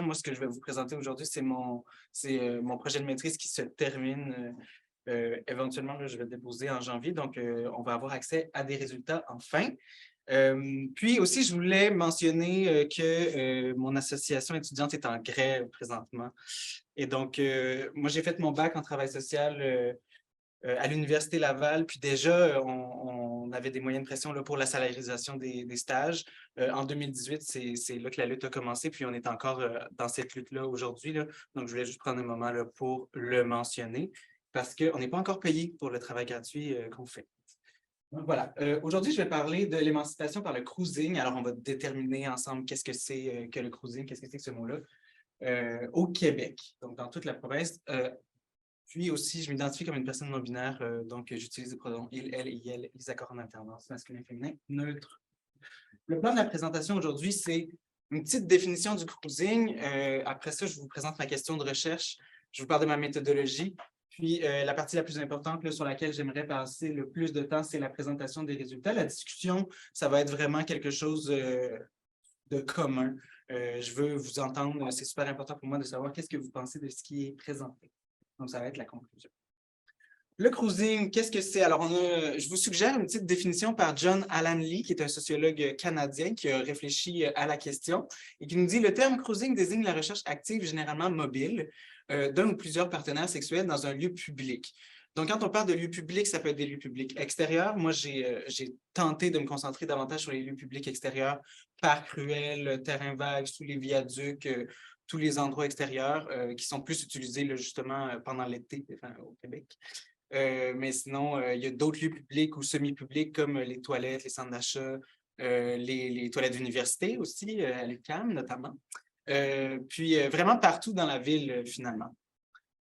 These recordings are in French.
Moi, ce que je vais vous présenter aujourd'hui, c'est mon projet de maîtrise qui se termine éventuellement. Là, je vais le déposer en janvier, donc on va avoir accès à des résultats enfin. Puis aussi, je voulais mentionner que mon association étudiante est en grève présentement. Et donc, moi, j'ai fait mon bac en travail social à l'Université Laval, puis déjà, on avait des moyens de pression là, pour la salarisation des stages. En 2018, c'est là que la lutte a commencé, puis on est encore dans cette lutte-là aujourd'hui. Là. Donc, je voulais juste prendre un moment là, pour le mentionner, parce qu'on n'est pas encore payé pour le travail gratuit qu'on fait. Donc, voilà. Aujourd'hui, je vais parler de l'émancipation par le cruising. Alors, on va déterminer ensemble qu'est-ce que c'est que le cruising, qu'est-ce que c'est que ce mot-là, au Québec, donc dans toute la province. Puis aussi, je m'identifie comme une personne non-binaire, donc j'utilise les pronoms il, elle, il, les accords en alternance, masculin, féminin, neutre. Le plan de la présentation aujourd'hui, c'est une petite définition du cruising. Après ça, je vous présente ma question de recherche. Je vous parle de ma méthodologie. Puis la partie la plus importante là, sur laquelle j'aimerais passer le plus de temps, c'est la présentation des résultats. La discussion, ça va être vraiment quelque chose de commun. Je veux vous entendre. C'est super important pour moi de savoir qu'est-ce que vous pensez de ce qui est présenté. Donc, ça va être la conclusion. Le cruising, qu'est-ce que c'est? Alors, je vous suggère une petite définition par John Alan Lee, qui est un sociologue canadien qui a réfléchi à la question et qui nous dit « Le terme cruising désigne la recherche active, généralement mobile, d'un ou plusieurs partenaires sexuels dans un lieu public. » Donc, quand on parle de lieux publics, ça peut être des lieux publics extérieurs. Moi, j'ai tenté de me concentrer davantage sur les lieux publics extérieurs, parcs, ruelles, terrains vagues, sous les viaducs, tous les endroits extérieurs qui sont plus utilisés là, justement pendant l'été au Québec. Mais sinon, il y a d'autres lieux publics ou semi-publics comme les toilettes, les centres d'achat, les toilettes d'université aussi, à l'UQAM notamment. Puis vraiment partout dans la ville finalement.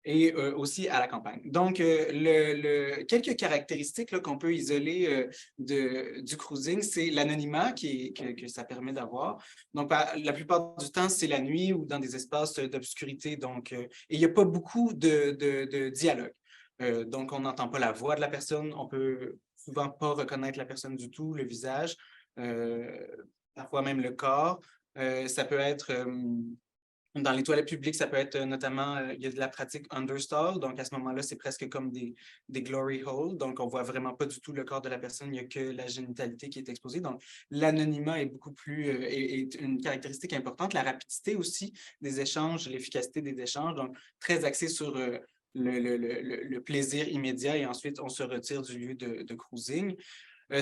Et aussi à la campagne. Donc, quelques caractéristiques qu'on peut isoler du cruising, c'est l'anonymat que ça permet d'avoir. Donc, la plupart du temps, c'est la nuit ou dans des espaces d'obscurité. Donc, et il n'y a pas beaucoup de dialogue. Donc, on n'entend pas la voix de la personne. On peut souvent pas reconnaître la personne du tout, le visage, parfois même le corps. Ça peut être... dans les toilettes publiques, ça peut être notamment, il y a de la pratique understall, donc à ce moment-là, c'est presque comme des glory holes, donc on ne voit vraiment pas du tout le corps de la personne, il n'y a que la génitalité qui est exposée, donc l'anonymat est beaucoup plus, est une caractéristique importante, la rapidité aussi des échanges, l'efficacité des échanges, donc très axé sur le plaisir immédiat et ensuite on se retire du lieu de cruising.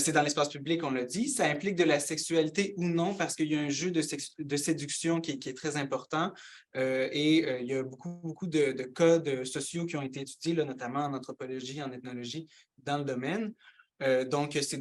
C'est dans l'espace public, on l'a dit. Ça implique de la sexualité ou non parce qu'il y a un jeu de séduction qui est très important il y a beaucoup de codes sociaux qui ont été étudiés, là, notamment en anthropologie, en ethnologie, dans le domaine. Donc, c'est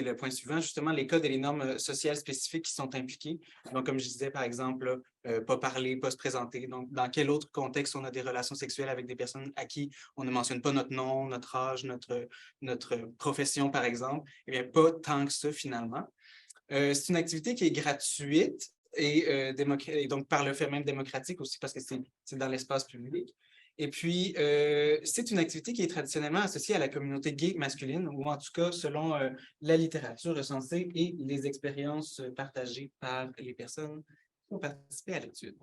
le point suivant, justement, les codes et les normes sociales spécifiques qui sont impliqués. Donc, comme je disais, par exemple, pas parler, pas se présenter. Donc, dans quel autre contexte on a des relations sexuelles avec des personnes à qui on ne mentionne pas notre nom, notre âge, notre profession, par exemple? Eh bien, pas tant que ça, finalement. C'est une activité qui est gratuite et donc par le fait même démocratique aussi, parce que c'est dans l'espace public. Et puis, c'est une activité qui est traditionnellement associée à la communauté gay masculine, ou en tout cas selon la littérature recensée et les expériences partagées par les personnes qui ont participé à l'étude.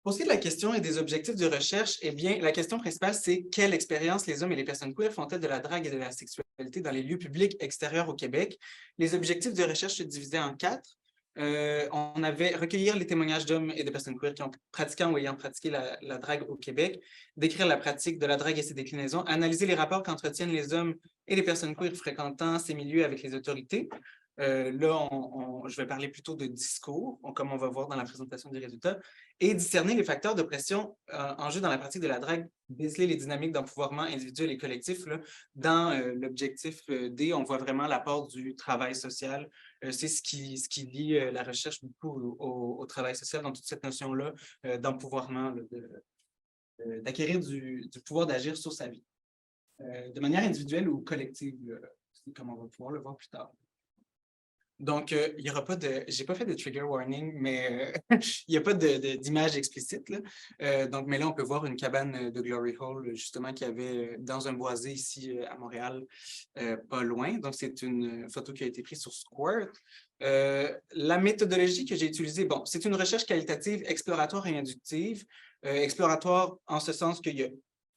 Pour ce qui est de la question et des objectifs de recherche, eh bien, la question principale, c'est quelle expérience les hommes et les personnes queer font-elles de la drague et de la sexualité dans les lieux publics extérieurs au Québec? Les objectifs de recherche se divisaient en 4. On avait recueillir les témoignages d'hommes et de personnes queer qui ont pratiqué ou ayant pratiqué la drague au Québec, décrire la pratique de la drague et ses déclinaisons, analyser les rapports qu'entretiennent les hommes et les personnes queer fréquentant ces milieux avec les autorités. Là, je vais parler plutôt de discours, comme on va voir dans la présentation des résultats, et discerner les facteurs de pression en jeu dans la pratique de la drague, déceler les dynamiques d'empouvoirment individuel et collectif. Là. Dans l'objectif D, on voit vraiment l'apport du travail social. C'est ce qui lie la recherche beaucoup au travail social, dans toute cette notion-là d'empouvoirment, d'acquérir du pouvoir d'agir sur sa vie, de manière individuelle ou collective, comme on va pouvoir le voir plus tard. Donc, il n'y aura pas de... J'ai pas fait de trigger warning, mais il n'y a pas d'image explicite. Là. Donc, mais là, on peut voir une cabane de Glory Hole, justement, qui avait dans un boisé ici à Montréal, pas loin. Donc, c'est une photo qui a été prise sur Squirt. La méthodologie que j'ai utilisée, bon, c'est une recherche qualitative, exploratoire et inductive. Exploratoire en ce sens qu'il y a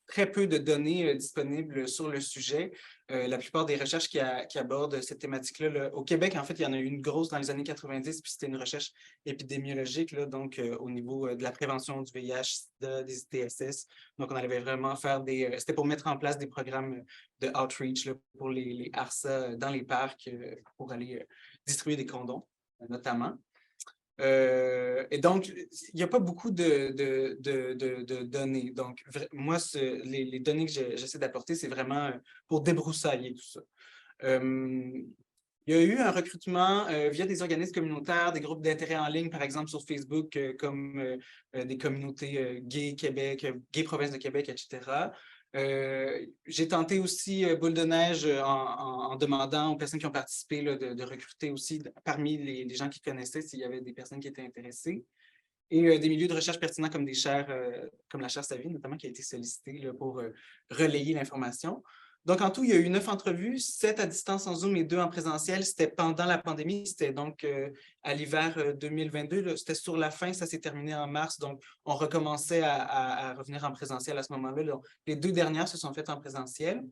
très peu de données disponibles sur le sujet. La plupart des recherches qui abordent cette thématique-là, là, au Québec, en fait, il y en a eu une grosse dans les années 90, puis c'était une recherche épidémiologique, là, donc au niveau de la prévention du VIH, des ITSS. Donc, on allait vraiment faire c'était pour mettre en place des programmes de outreach là, pour les ARSA dans les parcs pour aller distribuer des condoms, notamment. Et donc, il n'y a pas beaucoup de données. Donc, moi, les données que j'essaie d'apporter, c'est vraiment pour débroussailler tout ça. Il y a eu un recrutement via des organismes communautaires, des groupes d'intérêt en ligne, par exemple sur Facebook, comme des communautés Gay Québec, Gay Province de Québec, etc. J'ai tenté aussi boule de neige en demandant aux personnes qui ont participé là, de recruter aussi parmi les gens qui connaissaient s'il y avait des personnes qui étaient intéressées. Et des milieux de recherche pertinents comme des chaires, comme la chaire Savie, notamment, qui a été sollicitée là, pour relayer l'information. Donc, en tout, il y a eu 9 entrevues, 7 à distance en Zoom et 2 en présentiel. C'était pendant la pandémie, c'était donc à l'hiver 2022. C'était sur la fin, ça s'est terminé en mars. Donc, on recommençait à revenir en présentiel à ce moment-là. Les 2 dernières se sont faites en présentiel.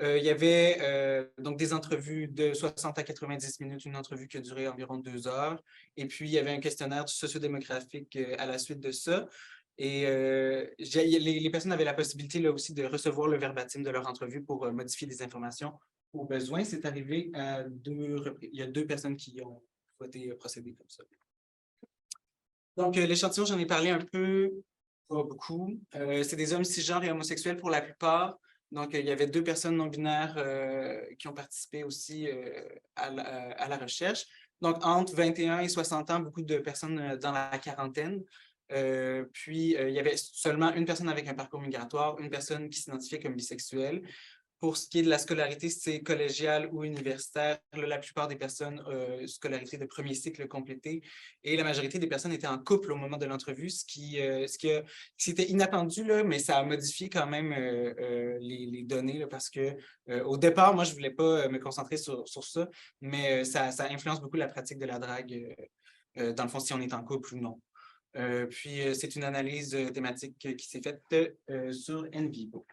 Il y avait donc des entrevues de 60 à 90 minutes, une entrevue qui a duré environ 2 heures. Et puis, il y avait un questionnaire sociodémographique à la suite de ça. Et les personnes avaient la possibilité là aussi de recevoir le verbatim de leur entrevue pour modifier des informations au besoin. C'est arrivé à 2 reprises. Il y a 2 personnes qui ont souhaité procéder comme ça. Donc, l'échantillon, j'en ai parlé un peu, pas beaucoup. C'est des hommes cisgenres et homosexuels pour la plupart. Donc, il y avait 2 personnes non-binaires qui ont participé aussi à la recherche. Donc, entre 21 et 60 ans, beaucoup de personnes dans la quarantaine. Puis, il y avait seulement une personne avec un parcours migratoire, une personne qui s'identifiait comme bisexuelle. Pour ce qui est de la scolarité, c'est collégiale ou universitaire. Là, la plupart des personnes, scolarité de premier cycle complété. Et la majorité des personnes étaient en couple au moment de l'entrevue, ce qui était inattendu, là, mais ça a modifié quand même les données là, parce que au départ, moi, je ne voulais pas me concentrer sur ça, mais ça influence beaucoup la pratique de la drague, dans le fond, si on est en couple ou non. Puis, c'est une analyse thématique qui s'est faite sur NVivo.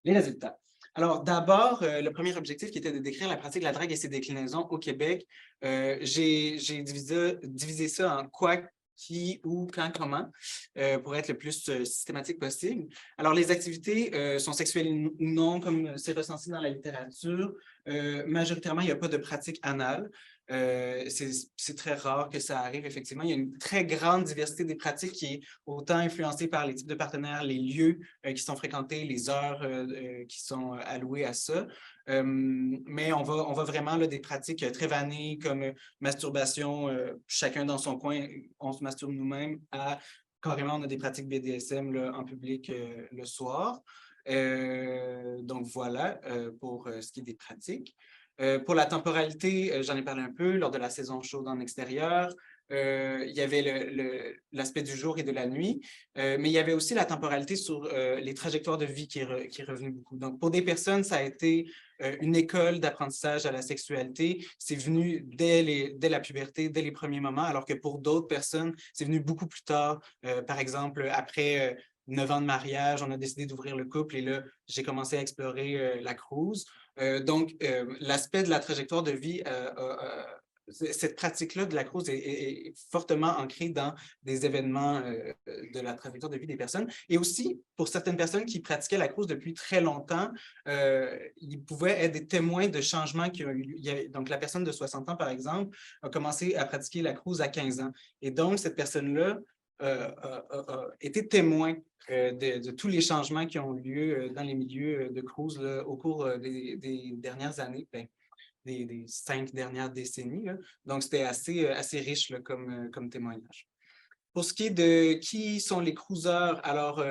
Les résultats. Alors, d'abord, le premier objectif qui était de décrire la pratique de la drague et ses déclinaisons au Québec, j'ai divisé ça en quoi, qui, où, quand, comment, pour être le plus systématique possible. Alors, les activités sont sexuelles ou non, comme c'est recensé dans la littérature. Majoritairement, il n'y a pas de pratique anale. C'est très rare que ça arrive, effectivement. Il y a une très grande diversité des pratiques qui est autant influencée par les types de partenaires, les lieux qui sont fréquentés, les heures qui sont allouées à ça. Mais on va vraiment là, des pratiques très vannées comme masturbation, chacun dans son coin, on se masturbe nous-mêmes, à carrément on a des pratiques BDSM là, en public le soir. Donc voilà pour ce qui est des pratiques. Pour la temporalité, j'en ai parlé un peu lors de la saison chaude en extérieur. Il y avait l'aspect du jour et de la nuit, mais il y avait aussi la temporalité sur les trajectoires de vie qui est revenu beaucoup. Donc, pour des personnes, ça a été une école d'apprentissage à la sexualité. C'est venu dès la puberté, dès les premiers moments, alors que pour d'autres personnes, c'est venu beaucoup plus tard. Par exemple, après 9 ans de mariage, on a décidé d'ouvrir le couple et là, j'ai commencé à explorer la cruise. Donc, l'aspect de la trajectoire de vie, cette pratique-là de la cruise est fortement ancrée dans des événements de la trajectoire de vie des personnes. Et aussi, pour certaines personnes qui pratiquaient la cruise depuis très longtemps, ils pouvaient être des témoins de changements qui ont eu lieu. Donc, la personne de 60 ans, par exemple, a commencé à pratiquer la cruise à 15 ans. Et donc, cette personne-là a été témoin de tous les changements qui ont eu lieu dans les milieux de cruise là, au cours des dernières années, des 5 dernières décennies. Là. Donc, c'était assez riche là, comme témoignage. Pour ce qui est de qui sont les cruiseurs, alors,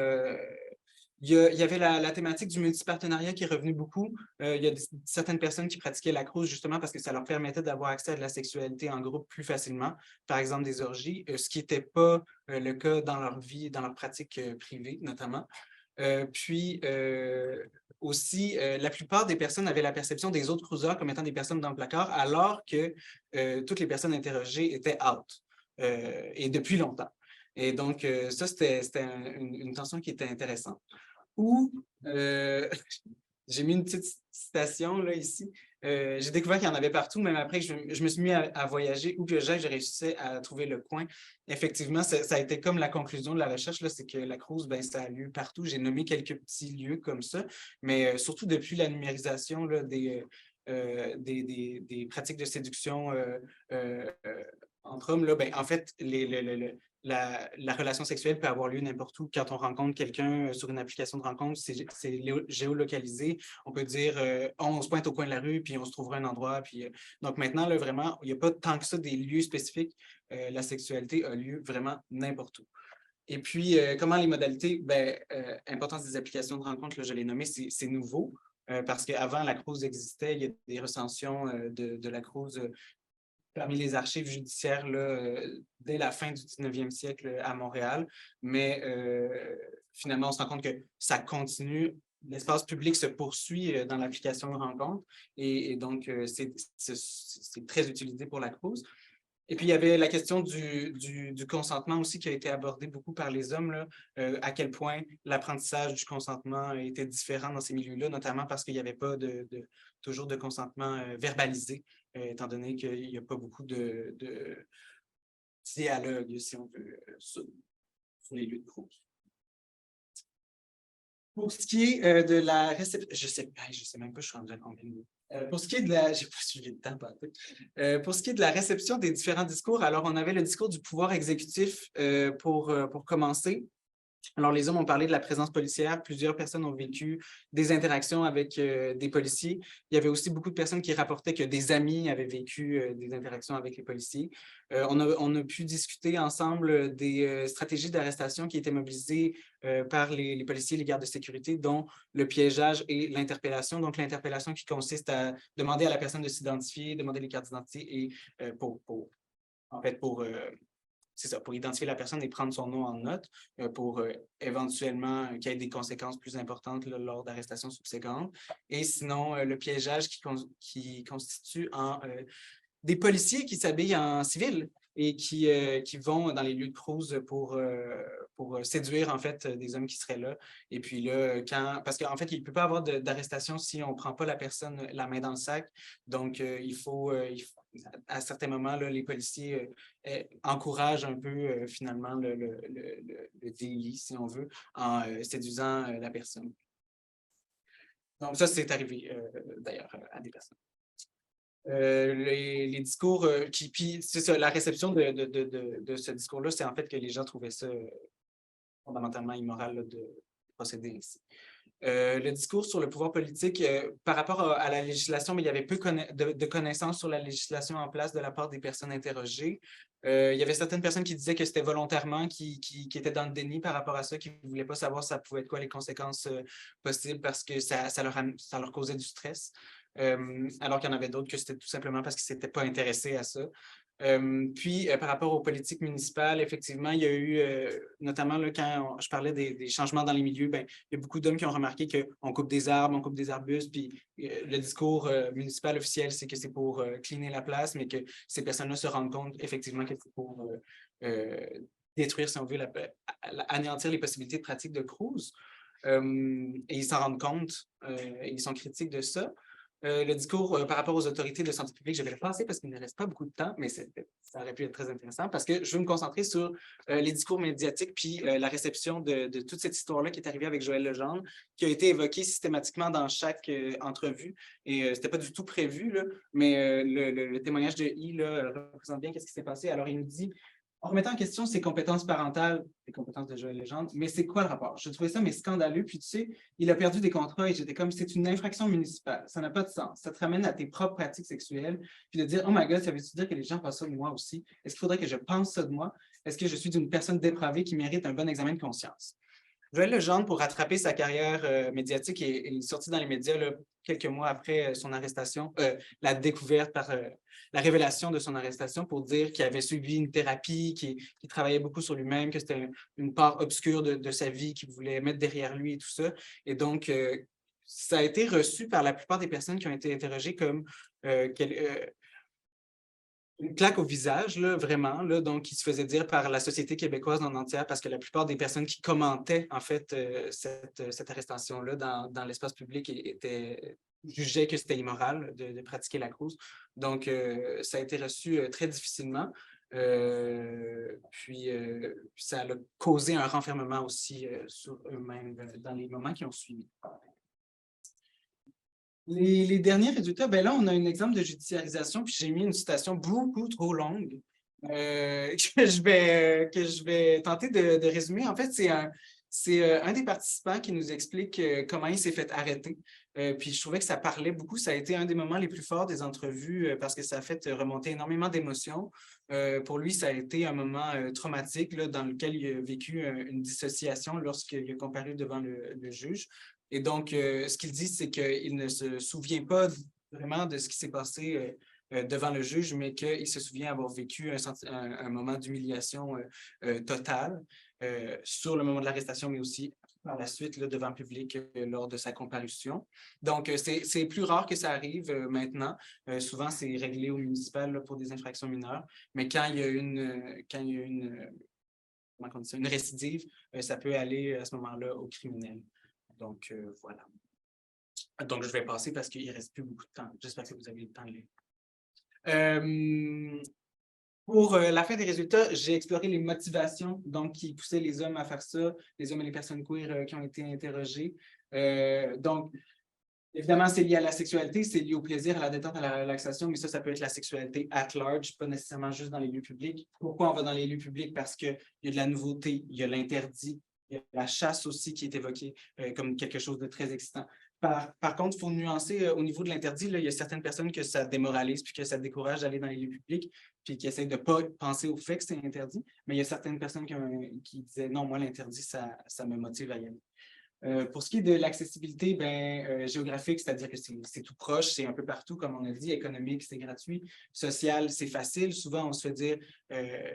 il y avait la thématique du multipartenariat qui est revenue beaucoup. Il y a certaines personnes qui pratiquaient la cruise justement parce que ça leur permettait d'avoir accès à de la sexualité en groupe plus facilement, par exemple des orgies, ce qui n'était pas le cas dans leur vie, dans leur pratique privée notamment. Puis, aussi, la plupart des personnes avaient la perception des autres cruisers comme étant des personnes dans le placard, alors que toutes les personnes interrogées étaient out, et depuis longtemps. Et donc, ça, c'était une tension qui était intéressante. Ou, j'ai mis une petite citation là, ici. J'ai découvert qu'il y en avait partout, même après que je me suis mis à voyager, où que j'aille, j'ai réussi à trouver le coin. Effectivement, ça a été comme la conclusion de la recherche, c'est que la cruise, ben, ça a lieu partout. J'ai nommé quelques petits lieux comme ça, mais surtout depuis la numérisation là, des pratiques de séduction entre hommes, là, ben, en fait, la relation sexuelle peut avoir lieu n'importe où. Quand on rencontre quelqu'un sur une application de rencontre, c'est géolocalisé. On peut dire, on se pointe au coin de la rue, puis on se trouvera un endroit. Puis, donc maintenant, là, vraiment, il n'y a pas tant que ça des lieux spécifiques. La sexualité a lieu vraiment n'importe où. Et puis, comment les modalités? Ben, importance des applications de rencontre, là, je l'ai nommé, c'est nouveau. Parce qu'avant, la cruise existait, il y a des recensions de la cruise parmi les archives judiciaires là, dès la fin du 19e siècle à Montréal. Mais finalement, on se rend compte que ça continue. L'espace public se poursuit dans l'application de rencontre et donc c'est très utilisé pour la cruise. Et puis, il y avait la question du consentement aussi qui a été abordée beaucoup par les hommes, là, à quel point l'apprentissage du consentement était différent dans ces milieux-là, notamment parce qu'il n'y avait pas toujours de consentement verbalisé, étant donné qu'il n'y a pas beaucoup de dialogue, si on veut, sur les lieux de cruise. Pour ce qui est de la réception, je sais même pas, je suis rendu à combien de minutes. Pour ce qui est de la, j'ai pas suivi le temps, pour ce qui est de la réception des différents discours, alors on avait le discours du pouvoir exécutif pour commencer. Alors, les hommes ont parlé de la présence policière. Plusieurs personnes ont vécu des interactions avec des policiers. Il y avait aussi beaucoup de personnes qui rapportaient que des amis avaient vécu des interactions avec les policiers. On a pu discuter ensemble des stratégies d'arrestation qui étaient mobilisées par les policiers et les gardes de sécurité, dont le piégeage et l'interpellation. Donc, l'interpellation qui consiste à demander à la personne de s'identifier, demander les cartes d'identité et pour c'est ça, pour identifier la personne et prendre son nom en note pour éventuellement qu'il y ait des conséquences plus importantes là, lors d'arrestations subséquentes. Et sinon, le piégeage qui constitue des policiers qui s'habillent en civil et qui vont dans les lieux de cruise pour séduire en fait des hommes qui seraient là. Et puis là, parce qu'en fait, il ne peut pas avoir d'arrestation si on ne prend pas la personne la main dans le sac. Donc, il faut à certains moments, là, les policiers encouragent un peu finalement le délit, si on veut, en séduisant la personne. Donc, ça, c'est arrivé d'ailleurs à des personnes. Les discours puis c'est ça, la réception de ce discours-là, c'est en fait que les gens trouvaient ça fondamentalement immoral là, de procéder ainsi. Le discours sur le pouvoir politique par rapport à la législation, mais il y avait peu de connaissances sur la législation en place de la part des personnes interrogées. Il y avait certaines personnes qui disaient que c'était volontairement, qui étaient dans le déni par rapport à ça, qui ne voulaient pas savoir ça pouvait être quoi les conséquences possibles parce que ça leur causait du stress. Alors qu'il y en avait d'autres que c'était tout simplement parce qu'ils ne s'étaient pas intéressés à ça. Puis, par rapport aux politiques municipales, effectivement, il y a eu, notamment là, quand je parlais des changements dans les milieux, ben, il y a beaucoup d'hommes qui ont remarqué qu'on coupe des arbres, on coupe des arbustes, puis le discours municipal officiel, c'est que c'est pour cleaner la place, mais que ces personnes-là se rendent compte effectivement que c'est pour détruire, si on veut, anéantir les possibilités de pratique de cruise. Et ils s'en rendent compte, ils sont critiques de ça. Le discours par rapport aux autorités de santé publique, je vais le passer parce qu'il ne reste pas beaucoup de temps, mais ça aurait pu être très intéressant parce que je veux me concentrer sur les discours médiatiques puis la réception de toute cette histoire-là qui est arrivée avec Joël Legendre, qui a été évoquée systématiquement dans chaque entrevue. Et ce n'était pas du tout prévu, là, mais le témoignage de I là, représente bien ce qui s'est passé. Alors, il nous dit en remettant en question ses compétences parentales, les compétences de Joël Legendre, mais c'est quoi le rapport? Je trouvais ça mais scandaleux. Puis tu sais, il a perdu des contrats et j'étais comme, c'est une infraction municipale. Ça n'a pas de sens. Ça te ramène à tes propres pratiques sexuelles. Puis de dire, oh my God, ça veut-tu dire que les gens pensent ça de moi aussi? Est-ce qu'il faudrait que je pense ça de moi? Est-ce que je suis une personne dépravée qui mérite un bon examen de conscience? Joël Legendre, pour rattraper sa carrière médiatique, est sorti dans les médias là, quelques mois après son arrestation, la découverte la révélation de son arrestation pour dire qu'il avait suivi une thérapie, qu'il travaillait beaucoup sur lui-même, que c'était une part obscure de sa vie qu'il voulait mettre derrière lui et tout ça. Et donc, ça a été reçu par la plupart des personnes qui ont été interrogées comme une claque au visage, là, vraiment, là, donc qui se faisait dire par la société québécoise en entière, parce que la plupart des personnes qui commentaient, en fait, cette arrestation-là dans l'espace public jugeaient que c'était immoral de pratiquer la crouse. Donc, ça a été reçu très difficilement. Puis, ça a causé un renfermement aussi sur eux-mêmes dans les moments qui ont suivi. Les derniers résultats, ben là, on a un exemple de judiciarisation, puis j'ai mis une citation beaucoup trop longue que je vais tenter de résumer. En fait, c'est un des participants qui nous explique comment il s'est fait arrêter. Puis je trouvais que ça parlait beaucoup. Ça a été un des moments les plus forts des entrevues parce que ça a fait remonter énormément d'émotions. Pour lui, ça a été un moment traumatique là, dans lequel il a vécu une dissociation lorsqu'il a comparu devant le juge. Et donc, ce qu'il dit, c'est qu'il ne se souvient pas vraiment de ce qui s'est passé devant le juge, mais qu'il se souvient avoir vécu un moment d'humiliation totale sur le moment de l'arrestation, mais aussi par la suite là, devant le public lors de sa comparution. Donc, c'est plus rare que ça arrive maintenant. Souvent, c'est réglé au municipal là, pour des infractions mineures, mais quand il y a une récidive, ça peut aller à ce moment-là au criminel. Donc, voilà. Donc, je vais passer parce qu'il ne reste plus beaucoup de temps. J'espère que vous avez le temps de lire. Pour la fin des résultats, j'ai exploré les motivations donc, qui poussaient les hommes à faire ça, les hommes et les personnes queer qui ont été interrogés. Donc, évidemment, c'est lié à la sexualité, c'est lié au plaisir, à la détente, à la relaxation, mais ça peut être la sexualité at large, pas nécessairement juste dans les lieux publics. Pourquoi on va dans les lieux publics? Parce qu'il y a de la nouveauté, il y a l'interdit, il y a la chasse aussi qui est évoquée comme quelque chose de très excitant. Par contre, il faut nuancer au niveau de l'interdit, il y a certaines personnes que ça démoralise puis que ça décourage d'aller dans les lieux publics puis qui essayent de ne pas penser au fait que c'est interdit, mais il y a certaines personnes qui disaient non, moi, l'interdit, ça me motive à y aller. Pour ce qui est de l'accessibilité géographique, c'est-à-dire que c'est tout proche, c'est un peu partout, comme on a dit, économique, c'est gratuit, social, c'est facile. Souvent, on se fait dire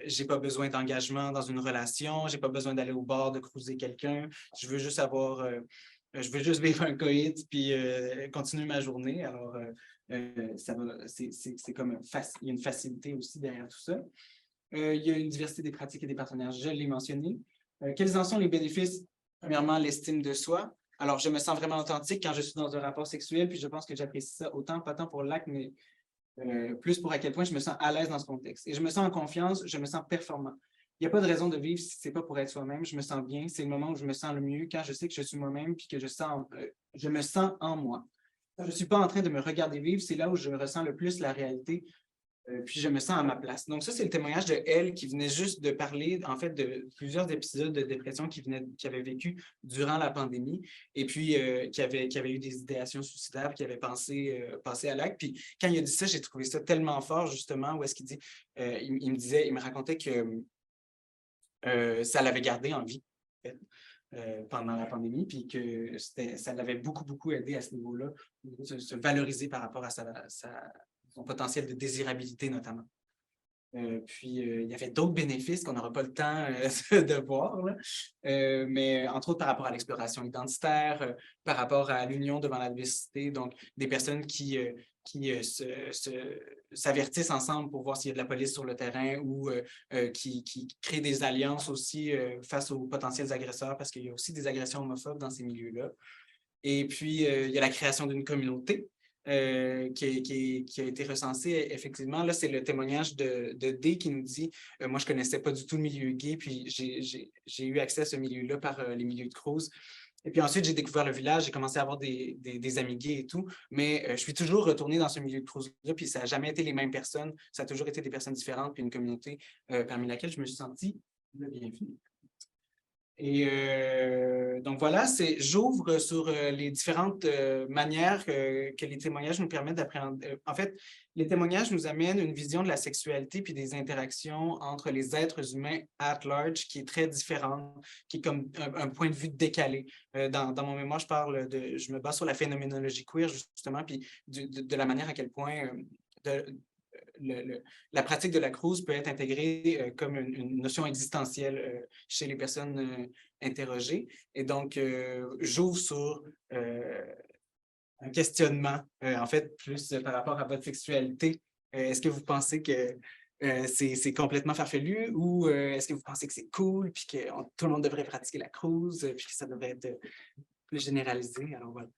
j'ai pas besoin d'engagement dans une relation, j'ai pas besoin d'aller au bar, de cruiser quelqu'un, je veux juste je veux juste vivre un coït puis continuer ma journée. Alors, c'est comme il y a une facilité aussi derrière tout ça. Il y a une diversité des pratiques et des partenaires, je l'ai mentionné. Quels en sont les bénéfices? Premièrement, l'estime de soi. Alors, je me sens vraiment authentique quand je suis dans un rapport sexuel, puis je pense que j'apprécie ça autant, pas tant pour l'acte, mais plus pour à quel point je me sens à l'aise dans ce contexte. Et je me sens en confiance, je me sens performant. Il n'y a pas de raison de vivre si ce n'est pas pour être soi-même. Je me sens bien. C'est le moment où je me sens le mieux, quand je sais que je suis moi-même puis que je me sens en moi. Quand je ne suis pas en train de me regarder vivre, c'est là où je ressens le plus la réalité puis je me sens à ma place. Donc ça, c'est le témoignage de elle qui venait juste de parler, en fait, de plusieurs épisodes de dépression qu'il avait vécu durant la pandémie et puis qui avait eu des idéations suicidaires, qui avait pensé à l'acte. Puis quand il a dit ça, j'ai trouvé ça tellement fort, justement, où est-ce qu'il dit, il me racontait que ça l'avait gardé en vie, en fait, pendant la pandémie, puis que ça l'avait beaucoup, beaucoup aidé à ce niveau-là, se valoriser par rapport à son potentiel de désirabilité notamment. Puis, il y avait d'autres bénéfices qu'on n'aura pas le temps de voir, là. Mais entre autres par rapport à l'exploration identitaire, par rapport à l'union devant l'adversité, donc des personnes qui s'avertissent ensemble pour voir s'il y a de la police sur le terrain ou qui créent des alliances aussi face aux potentiels agresseurs, parce qu'il y a aussi des agressions homophobes dans ces milieux-là. Et puis, il y a la création d'une communauté qui a été recensée, effectivement. Là, c'est le témoignage de D qui nous dit moi, je ne connaissais pas du tout le milieu gay, puis j'ai eu accès à ce milieu-là par les milieux de Cruz. Et puis ensuite, j'ai découvert le village, j'ai commencé à avoir des amis gays et tout, mais je suis toujours retournée dans ce milieu de Cruz-là, puis ça n'a jamais été les mêmes personnes, ça a toujours été des personnes différentes, puis une communauté parmi laquelle je me suis sentie le bienvenu. Et donc voilà, j'ouvre sur les différentes manières que les témoignages nous permettent d'appréhender. En fait, les témoignages nous amènent une vision de la sexualité puis des interactions entre les êtres humains at large qui est très différente, qui est comme un point de vue décalé. Dans mon mémoire, je me base sur la phénoménologie queer, justement, puis de la manière à quel point la pratique de la crouse peut être intégrée comme une notion existentielle chez les personnes interrogées. Et donc, j'ouvre sur un questionnement, en fait, plus par rapport à votre sexualité. Est-ce que vous pensez que c'est complètement farfelu ou est-ce que vous pensez que c'est cool puis que tout le monde devrait pratiquer la cruise puis que ça devrait être plus généralisé? Alors voilà.